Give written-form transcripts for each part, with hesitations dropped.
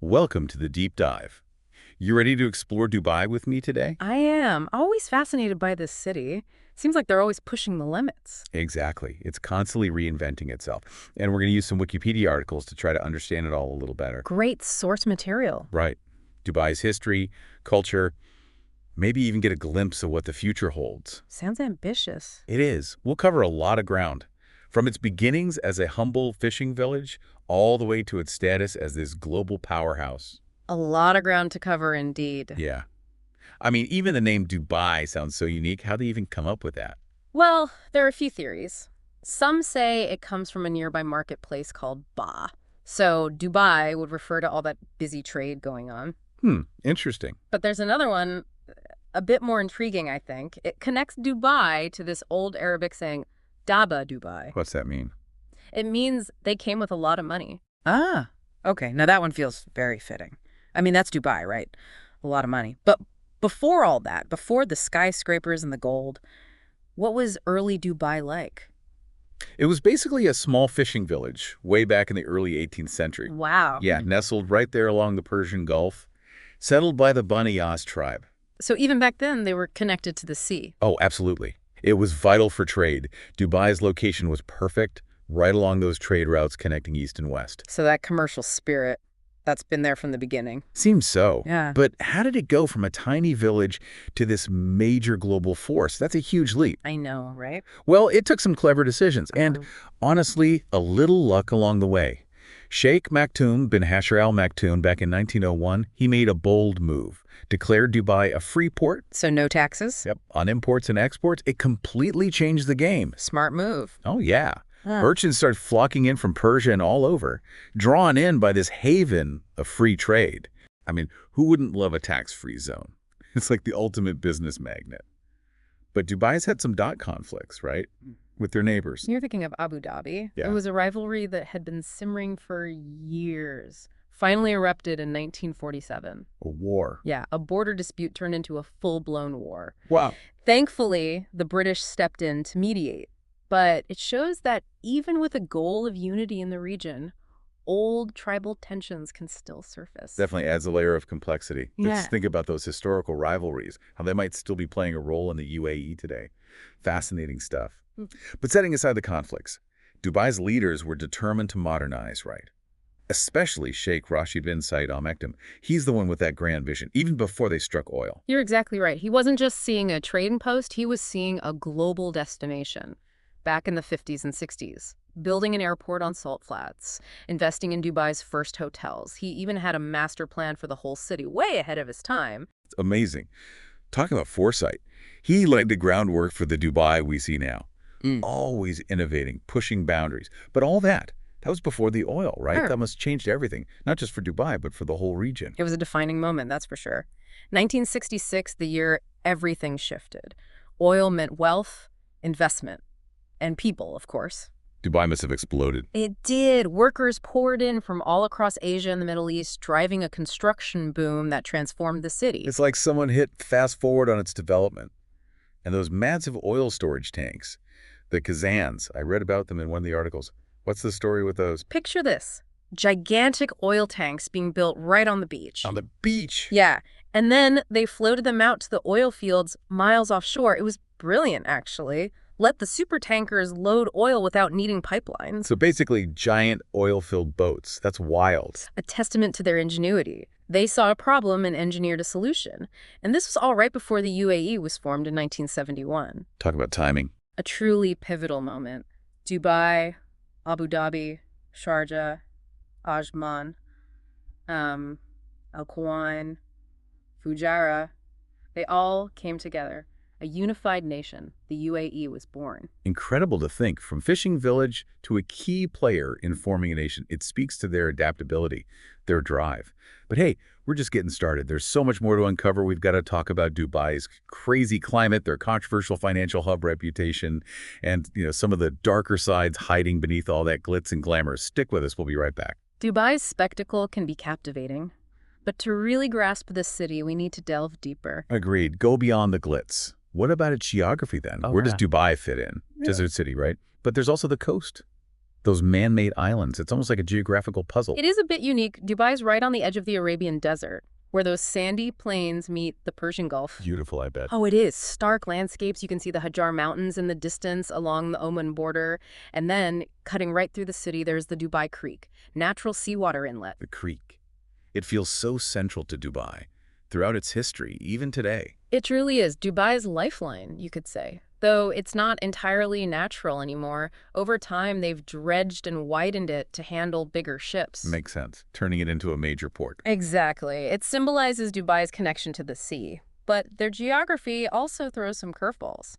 Welcome to the deep dive. You ready to explore Dubai with me today? I am always fascinated by this city. Seems like they're always pushing the limits. Exactly. It's constantly reinventing itself. And we're going to use some Wikipedia articles to try to understand it all a little better. Great source material. Right. Dubai's history, culture, maybe even get a glimpse of what the future holds. Sounds ambitious. It is. We'll cover a lot of ground. From its beginnings as a humble fishing village, all the way to its status as this global powerhouse. A lot of ground to cover indeed. Yeah. I mean, even the name Dubai sounds so unique. How'd they even come up with that? Well, there are a few theories. Some say it comes from a nearby marketplace called Ba. So Dubai would refer to all that busy trade going on. Interesting. But there's another one, a bit more intriguing, I think. It connects Dubai to this old Arabic saying, Daba Dubai. What's that mean? It means they came with a lot of money. Ah, okay. Now that one feels very fitting. I mean, that's Dubai, right? A lot of money. But before all that, before the skyscrapers and the gold, what was early Dubai like? It was basically a small fishing village way back in the early 18th century. Wow. Yeah, nestled right there along the Persian Gulf, settled by the Bani Yas tribe. So even back then, they were connected to the sea. Oh, absolutely. It was vital for trade. Dubai's location was perfect, right along those trade routes connecting east and west. So that commercial spirit, that's been there from the beginning. Seems so. Yeah. But how did it go from a tiny village to this major global force? That's a huge leap. I know, right? Well, it took some clever decisions and, honestly, a little luck along the way. Sheikh Maktoum bin Hasher Al Maktoum, back in 1901, he made a bold move, declared Dubai a free port. So no taxes? Yep. On imports and exports, it completely changed the game. Smart move. Oh, yeah. Huh. Merchants started flocking in from Persia and all over, drawn in by this haven of free trade. I mean, who wouldn't love a tax-free zone? It's like the ultimate business magnet. But Dubai's had some dot conflicts, right? With their neighbors. You're thinking of Abu Dhabi. Yeah. It was a rivalry that had been simmering for years. Finally erupted in 1947. A war. Yeah, a border dispute turned into a full-blown war. Wow. Thankfully, the British stepped in to mediate. But it shows that even with a goal of unity in the region, old tribal tensions can still surface. Definitely adds a layer of complexity. Yeah. Let's think about those historical rivalries, how they might still be playing a role in the UAE today. Fascinating stuff. But setting aside the conflicts, Dubai's leaders were determined to modernize, right? Especially Sheikh Rashid bin Said Al Maktoum. He's the one with that grand vision, even before they struck oil. You're exactly right. He wasn't just seeing a trading post, he was seeing a global destination. Back in the 50s and 60s, building an airport on salt flats, investing in Dubai's first hotels. He even had a master plan for the whole city, way ahead of his time. It's amazing. Talking about foresight, he laid the groundwork for the Dubai we see now. Always innovating, pushing boundaries. But all that was before the oil, right? Sure. That must change everything, not just for Dubai, but for the whole region. It was a defining moment, that's for sure. 1966, the year everything shifted. Oil meant wealth, investment, and people, of course. Dubai must have exploded. It did. Workers poured in from all across Asia and the Middle East, driving a construction boom that transformed the city. It's like someone hit fast forward on its development. And those massive oil storage tanks, the Kazans, I read about them in one of the articles. What's the story with those? Picture this. Gigantic oil tanks being built right on the beach. On the beach? Yeah. And then they floated them out to the oil fields miles offshore. It was brilliant, actually. Let the supertankers load oil without needing pipelines. So basically giant oil-filled boats. That's wild. A testament to their ingenuity. They saw a problem and engineered a solution. And this was all right before the UAE was formed in 1971. Talk about timing. A truly pivotal moment. Dubai, Abu Dhabi, Sharjah, Ajman, Al Quwain, Fujairah, they all came together. A unified nation, the UAE, was born. Incredible to think, from fishing village to a key player in forming a nation. It speaks to their adaptability, their drive. But hey, we're just getting started. There's so much more to uncover. We've got to talk about Dubai's crazy climate, their controversial financial hub reputation, and some of the darker sides hiding beneath all that glitz and glamour. Stick with us. We'll be right back. Dubai's spectacle can be captivating. But to really grasp this city, we need to delve deeper. Agreed. Go beyond the glitz. What about its geography then? Where does Dubai fit in? Desert city, right? But there's also the coast, Those man-made islands. It's almost like a geographical puzzle. It is a bit unique. Dubai's right on the edge of the Arabian desert, where those sandy plains meet the Persian Gulf. Beautiful, I bet. Oh, it is. Stark landscapes. You can see the Hajar Mountains in the distance along the Oman border. And then, cutting right through the city, there's the Dubai Creek, natural seawater inlet. The creek. It feels so central to Dubai throughout its history, even today. It truly is Dubai's lifeline, you could say. Though it's not entirely natural anymore. Over time, they've dredged and widened it to handle bigger ships. Makes sense, turning it into a major port. Exactly. It symbolizes Dubai's connection to the sea. But their geography also throws some curveballs,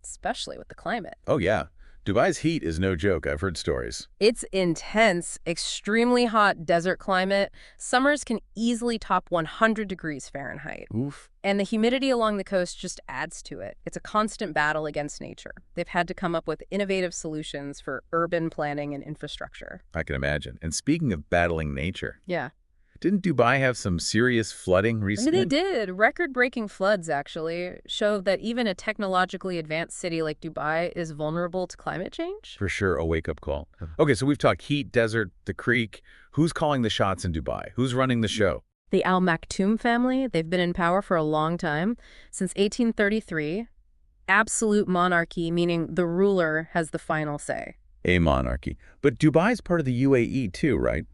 especially with the climate. Oh yeah, Dubai's heat is no joke. I've heard stories. It's intense, extremely hot desert climate. Summers can easily top 100 degrees Fahrenheit. Oof. And the humidity along the coast just adds to it. It's a constant battle against nature. They've had to come up with innovative solutions for urban planning and infrastructure. I can imagine. And speaking of battling nature, Yeah. didn't Dubai have some serious flooding I mean, recently? they did. Record-breaking floods, actually, show that even a technologically advanced city like Dubai is vulnerable to climate change. For sure, a wake-up call. Okay, so we've talked heat, desert, the creek. Who's calling the shots in Dubai? Who's running the show? The Al Maktoum family, they've been in power for a long time, since 1833. Absolute monarchy, meaning the ruler has the final say. A monarchy. But Dubai's part of the UAE too, right?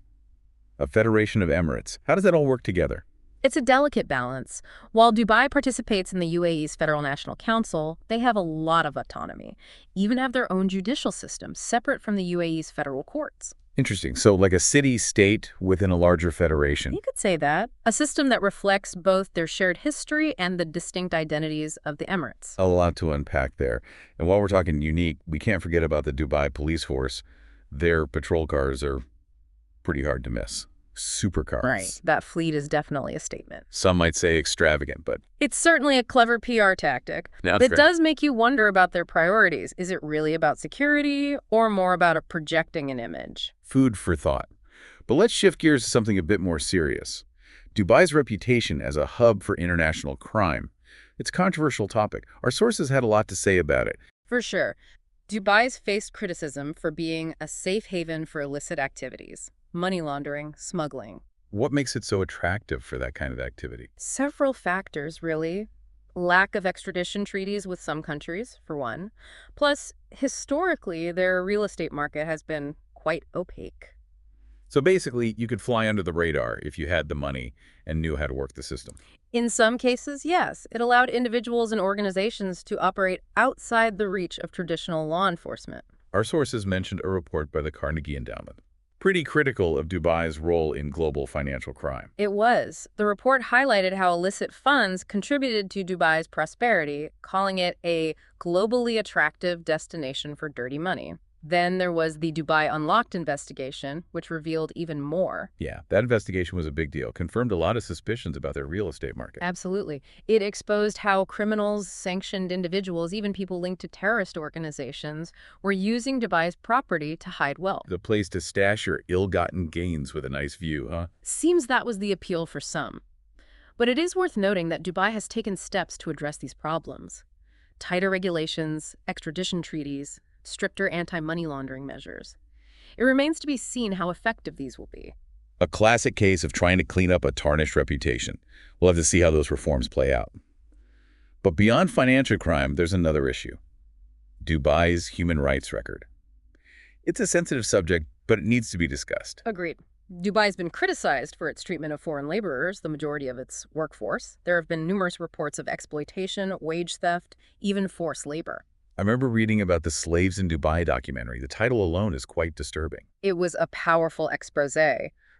A federation of emirates. How does that all work together? It's a delicate balance. While Dubai participates in the UAE's Federal National Council, they have a lot of autonomy, even have their own judicial system, separate from the UAE's federal courts. Interesting. So like a city-state within a larger federation. You could say that. A system that reflects both their shared history and the distinct identities of the Emirates. A lot to unpack there. And while we're talking unique, we can't forget about the Dubai police force. Their patrol cars are pretty hard to miss. Supercars. Right. That fleet is definitely a statement. Some might say extravagant, but It's certainly a clever PR tactic. That's But it fair. does make you wonder about their priorities. Is it really about security or more about projecting an image? Food for thought. But let's shift gears to something a bit more serious. Dubai's reputation as a hub for international crime. It's a controversial topic. Our sources had a lot to say about it. For sure. Dubai's faced criticism for being a safe haven for illicit activities. Money laundering, smuggling. What makes it so attractive for that kind of activity? Several factors, really. Lack of extradition treaties with some countries, for one. Plus, historically, their real estate market has been quite opaque. So basically, you could fly under the radar if you had the money and knew how to work the system. In some cases, yes. It allowed individuals and organizations to operate outside the reach of traditional law enforcement. Our sources mentioned a report by the Carnegie Endowment, pretty critical of Dubai's role in global financial crime. It was. The report highlighted how illicit funds contributed to Dubai's prosperity, calling it a globally attractive destination for dirty money. Then there was the Dubai Unlocked investigation, which revealed even more. Yeah, that investigation was a big deal, confirmed a lot of suspicions about their real estate market. Absolutely. It exposed how criminals, sanctioned individuals, even people linked to terrorist organizations, were using Dubai's property to hide wealth. The place to stash your ill-gotten gains with a nice view, huh? Seems that was the appeal for some. But it is worth noting that Dubai has taken steps to address these problems. Tighter regulations, extradition treaties, stricter anti-money laundering measures. It remains to be seen how effective these will be. A classic case of trying to clean up a tarnished reputation. We'll have to see how those reforms play out. But beyond financial crime, there's another issue. Dubai's human rights record. It's a sensitive subject, but it needs to be discussed. Agreed. Dubai's been criticized for its treatment of foreign laborers, the majority of its workforce. There have been numerous reports of exploitation, wage theft, even forced labor. I remember reading about the Slaves in Dubai documentary. The title alone is quite disturbing. It was a powerful expose,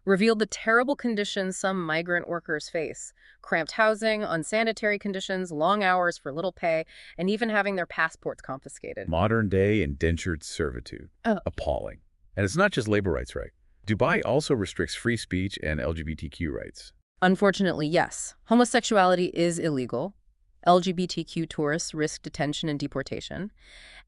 revealed the terrible conditions some migrant workers face. Cramped housing, unsanitary conditions, long hours for little pay, and even having their passports confiscated. Modern-day indentured servitude. Oh. Appalling. And it's not just labor rights, right? Dubai also restricts free speech and LGBTQ rights. Unfortunately, yes. Homosexuality is illegal. LGBTQ tourists risk detention and deportation.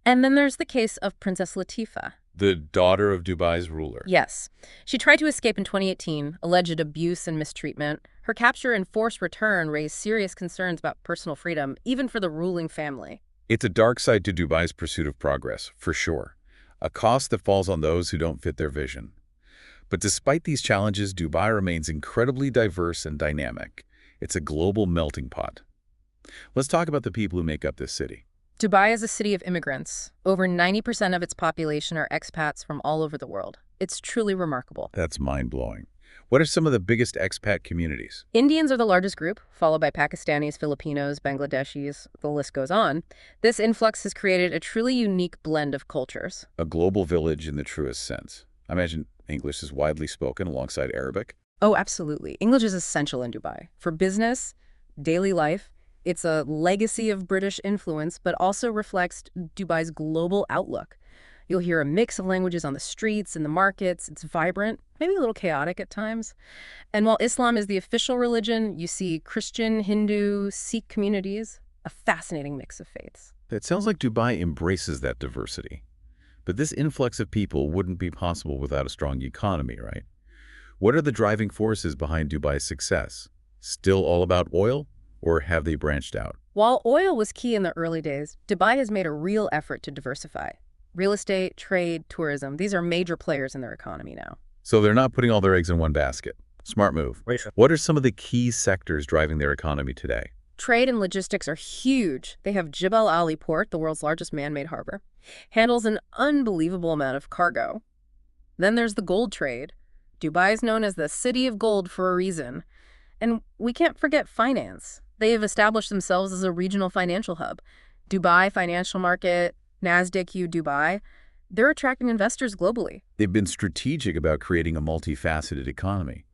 And then there's the case of Princess Latifa. The daughter of Dubai's ruler. Yes. She tried to escape in 2018, alleged abuse and mistreatment. Her capture and forced return raised serious concerns about personal freedom, even for the ruling family. It's a dark side to Dubai's pursuit of progress, for sure. a cost that falls on those who don't fit their vision. But despite these challenges, Dubai remains incredibly diverse and dynamic. It's a global melting pot. Let's talk about the people who make up this city. Dubai is a city of immigrants. Over 90% of its population are expats from all over the world. It's truly remarkable. That's mind-blowing. What are some of the biggest expat communities? Indians are the largest group, followed by Pakistanis, Filipinos, Bangladeshis, the list goes on. This influx has created a truly unique blend of cultures. A global village in the truest sense. I imagine English is widely spoken alongside Arabic. Oh, absolutely. English is essential in Dubai. For business, daily life, it's a legacy of British influence, but also reflects Dubai's global outlook. You'll hear a mix of languages on the streets, in the markets. It's vibrant, maybe a little chaotic at times. And while Islam is the official religion, you see Christian, Hindu, Sikh communities, a fascinating mix of faiths. It sounds like Dubai embraces that diversity. But this influx of people wouldn't be possible without a strong economy, right? What are the driving forces behind Dubai's success? Still all about oil, or have they branched out? While oil was key in the early days, Dubai has made a real effort to diversify. Real estate, trade, tourism, these are major players in their economy now. So they're not putting all their eggs in one basket. Smart move. Right. What are some of the key sectors driving their economy today? Trade and logistics are huge. They have Jebel Ali Port, the world's largest man-made harbor, handles an unbelievable amount of cargo. Then there's the gold trade. Dubai is known as the City of Gold for a reason. And we can't forget finance. They have established themselves as a regional financial hub. Dubai Financial Market, NASDAQ Dubai, they're attracting investors globally. They've been strategic about creating a multifaceted economy.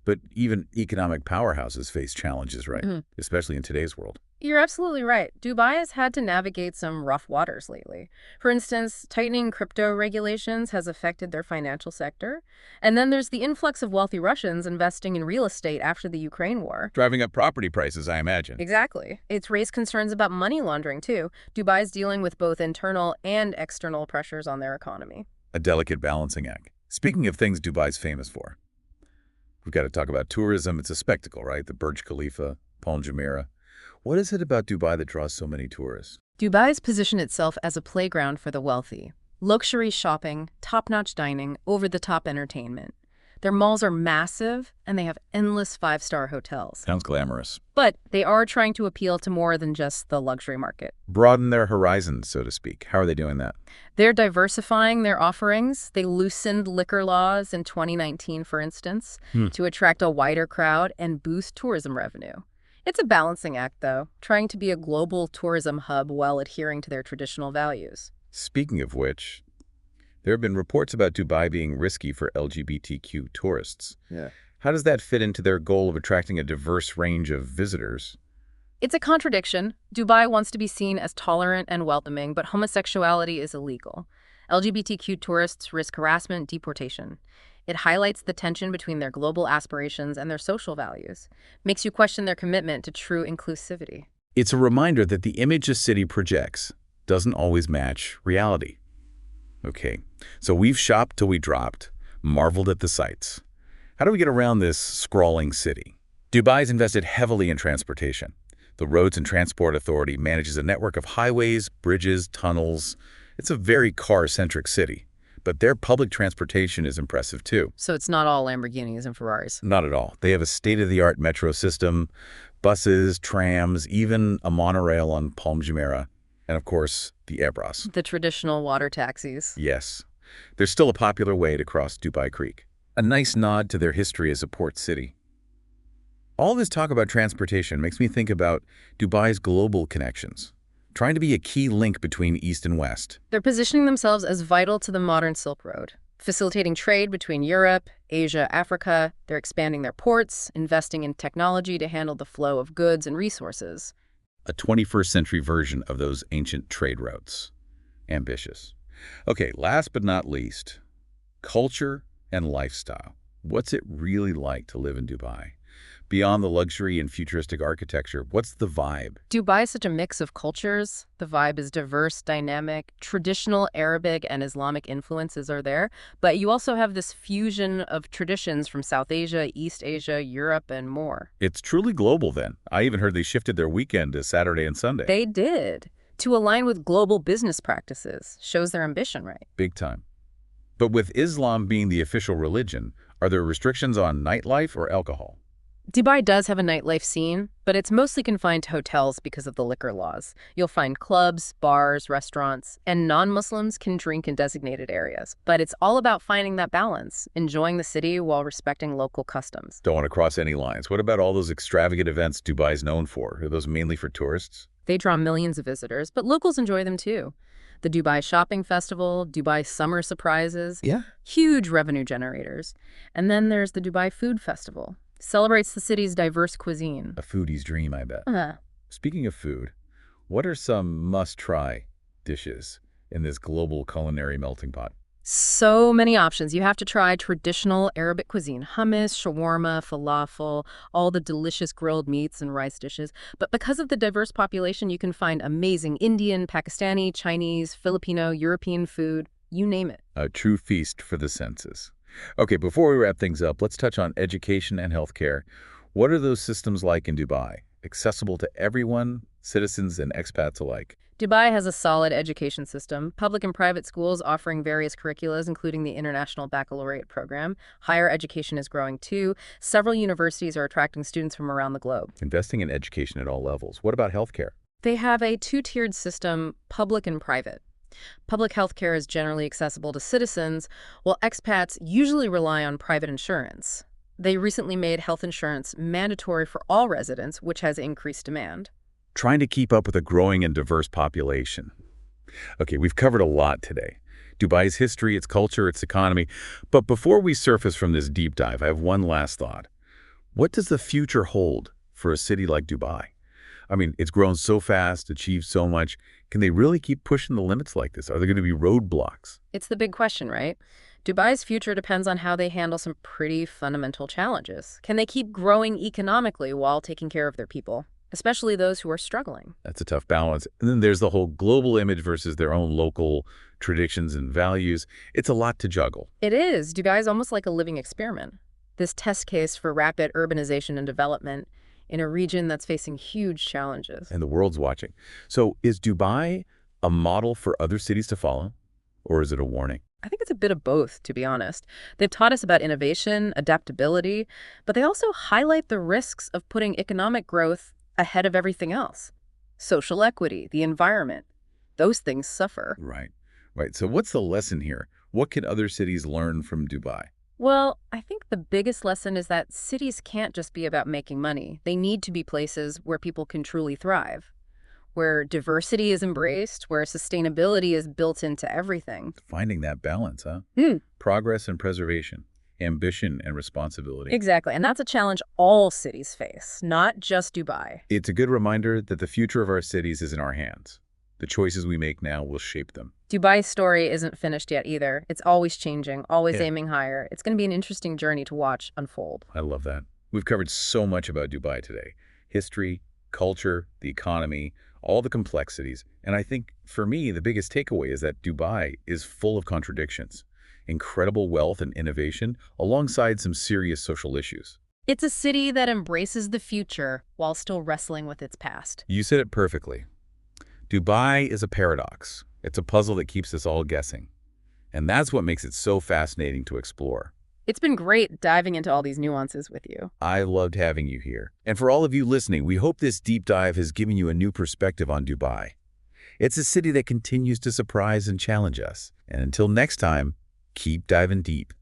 But even economic powerhouses face challenges, right? Especially in today's world. You're absolutely right. Dubai has had to navigate some rough waters lately. For instance, tightening crypto regulations has affected their financial sector. And then there's the influx of wealthy Russians investing in real estate after the Ukraine war. Driving up property prices, I imagine. Exactly. It's raised concerns about money laundering, too. Dubai's dealing with both internal and external pressures on their economy. A delicate balancing act. Speaking of things Dubai's famous for, we've got to talk about tourism. It's a spectacle, right? The Burj Khalifa, Palm Jumeirah. What is it about Dubai that draws so many tourists? Dubai's positioned itself as a playground for the wealthy. Luxury shopping, top-notch dining, over-the-top entertainment. Their malls are massive, and they have endless five-star hotels. Sounds glamorous. But they are trying to appeal to more than just the luxury market. Broaden their horizons, so to speak. How are they doing that? They're diversifying their offerings. They loosened liquor laws in 2019, for instance, to attract a wider crowd and boost tourism revenue. It's a balancing act, though, trying to be a global tourism hub while adhering to their traditional values. Speaking of which, there have been reports about Dubai being risky for LGBTQ tourists. Yeah. How does that fit into their goal of attracting a diverse range of visitors? It's a contradiction. Dubai wants to be seen as tolerant and welcoming, but homosexuality is illegal. LGBTQ tourists risk harassment, deportation. It highlights the tension between their global aspirations and their social values. Makes you question their commitment to true inclusivity. It's a reminder that the image a city projects doesn't always match reality. Okay, so we've shopped till we dropped, marveled at the sights. How do we get around this sprawling city? Dubai's invested heavily in transportation. The Roads and Transport Authority manages a network of highways, bridges, tunnels. It's a very car-centric city. But their public transportation is impressive, too. So it's not all Lamborghinis and Ferraris. Not at all. They have a state-of-the-art metro system, buses, trams, even a monorail on Palm Jumeirah, and, of course, the Ebras. The traditional water taxis. Yes. They're still a popular way to cross Dubai Creek. A nice nod to their history as a port city. All this talk about transportation makes me think about Dubai's global connections, trying to be a key link between East and West. They're positioning themselves as vital to the modern Silk Road, facilitating trade between Europe, Asia, Africa. They're expanding their ports, investing in technology to handle the flow of goods and resources. A 21st century version of those ancient trade routes. Ambitious. Okay, last but not least, culture and lifestyle. What's it really like to live in Dubai? Beyond the luxury and futuristic architecture, what's the vibe? Dubai is such a mix of cultures. The vibe is diverse, dynamic. Traditional Arabic and Islamic influences are there, but you also have this fusion of traditions from South Asia, East Asia, Europe, and more. It's truly global then. I even heard they shifted their weekend to Saturday and Sunday. They did. to align with global business practices. Shows their ambition, right? Big time. But with Islam being the official religion, are there restrictions on nightlife or alcohol? Dubai does have a nightlife scene, but it's mostly confined to hotels because of the liquor laws. You'll find clubs, bars, restaurants, and non-Muslims can drink in designated areas. But it's all about finding that balance, enjoying the city while respecting local customs. Don't want to cross any lines. What about all those extravagant events Dubai's known for? Are those mainly for tourists? They draw millions of visitors, but locals enjoy them too. The Dubai Shopping Festival, Dubai Summer Surprises, Yeah. huge revenue generators. And then there's the Dubai Food Festival. Celebrates the city's diverse cuisine. A foodie's dream, I bet. Uh, Speaking of food, what are some must-try dishes in this global culinary melting pot? So many options. You have to try traditional Arabic cuisine, hummus, shawarma, falafel, all the delicious grilled meats and rice dishes. But because of the diverse population, you can find amazing Indian, Pakistani, Chinese, Filipino, European food, you name it. A true feast for the senses. Okay, before we wrap things up, let's touch on education and healthcare. What are those systems like in Dubai? Accessible to everyone, citizens and expats alike? Dubai has a solid education system, public and private schools offering various curriculums, including the International Baccalaureate program. Higher education is growing too. Several universities are attracting students from around the globe. Investing in education at all levels. What about healthcare? They have a two-tiered system, public and private. Public health care is generally accessible to citizens, while expats usually rely on private insurance. They recently made health insurance mandatory for all residents, which has increased demand. Trying to keep up with a growing and diverse population. Okay, we've covered a lot today. Dubai's history, its culture, its economy. But before we surface from this deep dive, I have one last thought. What does the future hold for a city like Dubai? I mean, it's grown so fast, achieved so much. Can they really keep pushing the limits like this? Are there going to be roadblocks? It's the big question, right? Dubai's future depends on how they handle some pretty fundamental challenges. Can they keep growing economically while taking care of their people, especially those who are struggling? That's a tough balance. And then there's the whole global image versus their own local traditions and values. It's a lot to juggle. It is. Dubai is almost like a living experiment. This test case for rapid urbanization and development in a region that's facing huge challenges. And the world's watching. So is Dubai a model for other cities to follow? Or is it a warning? I think it's a bit of both, to be honest. They've taught us about innovation, adaptability, but they also highlight the risks of putting economic growth ahead of everything else. Social equity, the environment, those things suffer. Right. Right. So what's the lesson here? What can other cities learn from Dubai? Well, I think the biggest lesson is that cities can't just be about making money. They need to be places where people can truly thrive, where diversity is embraced, where sustainability is built into everything. Finding that balance, huh? Progress and preservation, ambition and responsibility. Exactly. And that's a challenge all cities face, not just Dubai. It's a good reminder that the future of our cities is in our hands. The choices we make now will shape them. Dubai's story isn't finished yet either. It's always changing, always aiming higher. It's going to be an interesting journey to watch unfold. I love that. We've covered so much about Dubai today. History, culture, the economy, all the complexities. And I think, for me, the biggest takeaway is that Dubai is full of contradictions. Incredible wealth and innovation, alongside some serious social issues. It's a city that embraces the future while still wrestling with its past. You said it perfectly. Dubai is a paradox. It's a puzzle that keeps us all guessing. And that's what makes it so fascinating to explore. It's been great diving into all these nuances with you. I loved having you here. And for all of you listening, we hope this deep dive has given you a new perspective on Dubai. It's a city that continues to surprise and challenge us. And until next time, keep diving deep.